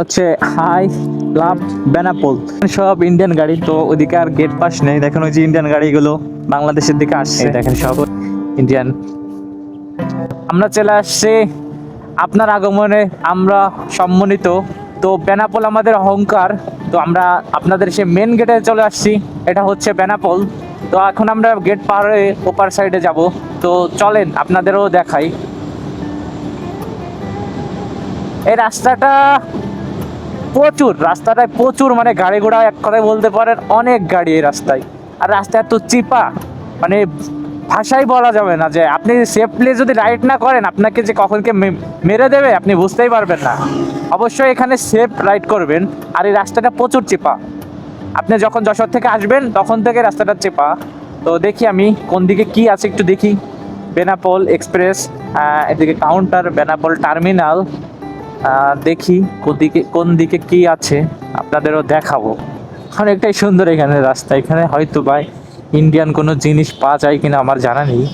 হচ্ছে হাই লাভ বেনাপোল, সব ইন্ডিয়ান গাড়ি। তো ওদিকে আর গেট পাস নেই, দেখেন ওই যে ইন্ডিয়ান গাড়িগুলো বাংলাদেশের দিকে আসছে, দেখেন সব ইন্ডিয়ান। আমরা চলে আসছি আপনার আগমনে, আমরা সম্মানিত। তো বেনাপোল আমাদের অহংকার। তো আমরা আপনাদের সে মেন গেটে চলে আসছি, এটা হচ্ছে বেনাপোল। তো এখন আমরা গেট পার হয়ে ওপার সাইডে যাব। তো চলেন আপনাদেরও দেখাই। এই রাস্তাটায় প্রচুর মানে গাড়ি ঘোড়া, এক কথায় বলতে পারেন অনেক গাড়ি এই রাস্তায়। আর রাস্তা এত চিপা, মানে ভাষাই বলা যাবে না। যে আপনি সেফলি যদি রাইড না করেন, আপনাকে যে কখনকে মেরে দেবে আপনি বুঝতেই পারবেন না। অবশ্যই এখানে সেফ রাইড করবেন। আর এই রাস্তাটা প্রচুর চিপা, আপনি যখন যশোর থেকে আসবেন তখন থেকে রাস্তাটা চেপা। তো দেখি আমি কোন দিকে কি আছে একটু দেখি। বেনাপোল এক্সপ্রেস, এদিকে কাউন্টার, বেনাপোল টার্মিনাল। দেখি কোন দিকে কি আছে, আপনাদেরও দেখাবো। অনেকটাই সুন্দর এখানে রাস্তা। এখানে হয়তো বা ইন্ডিয়ান কোনো জিনিস পাওয়া যায় কিনা আমার জানা নেই,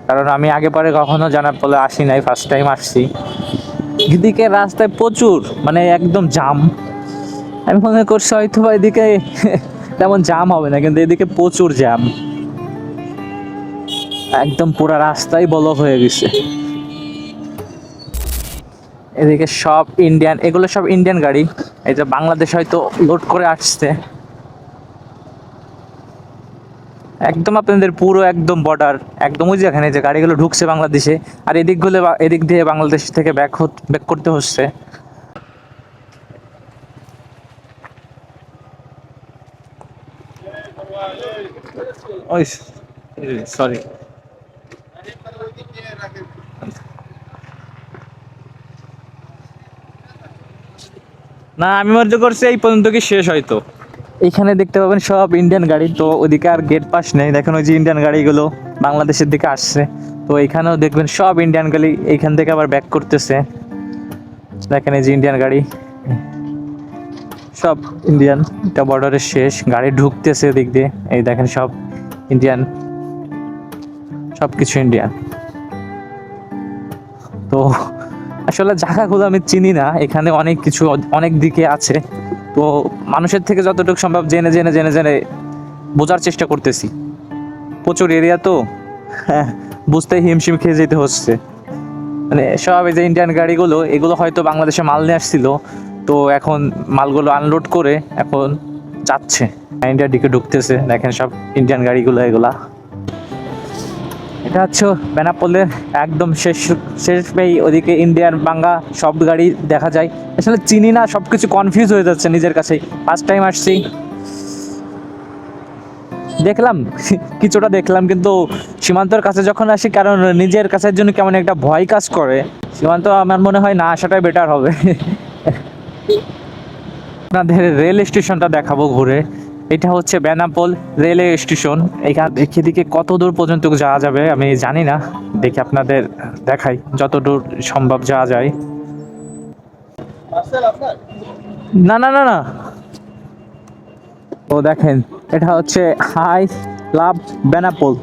কারণ আমি আগে পরে কখনো বেনাপোলে আসি নাই, ফার্স্ট টাইম আসছি। এদিকে রাস্তায় প্রচুর মানে একদম জাম। আমি মনে করছি হয়তো বা এদিকে তেমন জাম হবে না, কিন্তু এদিকে প্রচুর জ্যাম, একদম পুরো রাস্তাই ব্লক হয়ে গেছে। এদিকে সব ইন্ডিয়ান, এগুলো সব ইন্ডিয়ান গাড়ি। এই যে বাংলাদেশ হয়তো লোড করে আসছে একদম আপনাদের পুরো একদম বর্ডার, একদম ওই যেখানে যে গাড়িগুলো ঢুকছে বাংলাদেশে। আর এদিক দিয়ে বাংলাদেশ থেকে ব্যাক করতে হচ্ছে। ওই সরি, না আমি মনে করছি এই পর্যন্ত কি শেষ হয়তো। এখানে দেখতে পাবেন সব ইন্ডিয়ান গাড়ি। তো ওদিকে আর গেট পাস নেই, দেখেন ওই যে ইন্ডিয়ান গাড়িগুলো বাংলাদেশের দিকে আসছে। তো এখানেও দেখবেন সব ইন্ডিয়ান গাড়ি, এইখান থেকে আবার ব্যাক করতেছে। দেখেন এই যে ইন্ডিয়ান গাড়ি, সব ইন্ডিয়ান। এটা বর্ডারের শেষ, গাড়ি ঢুকতেছে দিক দিয়ে। এই দেখেন সব ইন্ডিয়ান, সব কিছু ইন্ডিয়ান। তো আসলে জায়গাগুলো আমি চিনি না, এখানে অনেক কিছু অনেক দিকে আছে। তো মানুষের থেকে যতটুকু সম্ভব জেনে জেনে জেনে জেনে বোঝার চেষ্টা করতেছি। প্রচুর এরিয়া তো, হ্যাঁ, বুঝতে হিমশিম খেয়ে যেতে হচ্ছে। মানে সব এই যে ইন্ডিয়ান গাড়িগুলো, এগুলো হয়তো বাংলাদেশে মাল নিয়ে আসছিল। তো এখন মালগুলো আনলোড করে এখন যাচ্ছে ইন্ডিয়ার দিকে ঢুকতেছে। দেখেন সব ইন্ডিয়ান গাড়িগুলো এগুলা। এটা হচ্ছে বেনাপোলের একদম শেষ শেষ পেয়ে, ওদিকে ইন্ডিয়ান বাংলা সব গাড়ি দেখা যায়। আসলে চিনি না, সব কিছু কনফিউজ হয়ে যাচ্ছে নিজের কাছেই। ফার্স্ট টাইম আসছি, দেখলাম কিছুটা দেখলাম, কিন্তু সীমান্তর কাছে যখন আসি, কারণ নিজের কাছের জন্য কেমন একটা ভয় কাজ করে। সীমান্ত আমার মনে হয় না আসাটাই বেটার হবে। আপনাদের রেল স্টেশনটা দেখাবো ঘুরে। এটা হচ্ছে বেনাপোল রেলওয়ে স্টেশন। এখান দিকে কত দূর পর্যন্ত যাওয়া যাবে আমি জানি না, দেখি আপনাদের দেখাই যত দূর সম্ভব যাওয়া যায়। না না না না, ও দেখেন এটা হচ্ছে হাই লাভ বেনাপোল।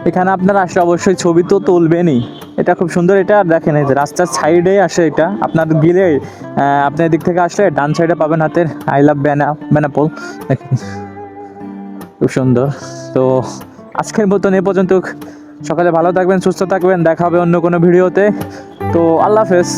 এখানে আপনারা আসলে অবশ্যই ছবি তো তুলবেনই। এটা খুব সুন্দর। এটা দেখেন এই যে রাস্তার সাইডে আসে, এটা আপনার গেলে আপনার দিক থেকে আসলে ডান সাইডে পাবেন হাতের আই লাভ বেনাপোল। দেখেন খুব সুন্দর। তো আজকের মতন এ পর্যন্ত। সকালে ভালো থাকবেন, সুস্থ থাকবেন, দেখা হবে অন্য কোনো ভিডিওতে। তো আল্লাহ হাফেজ।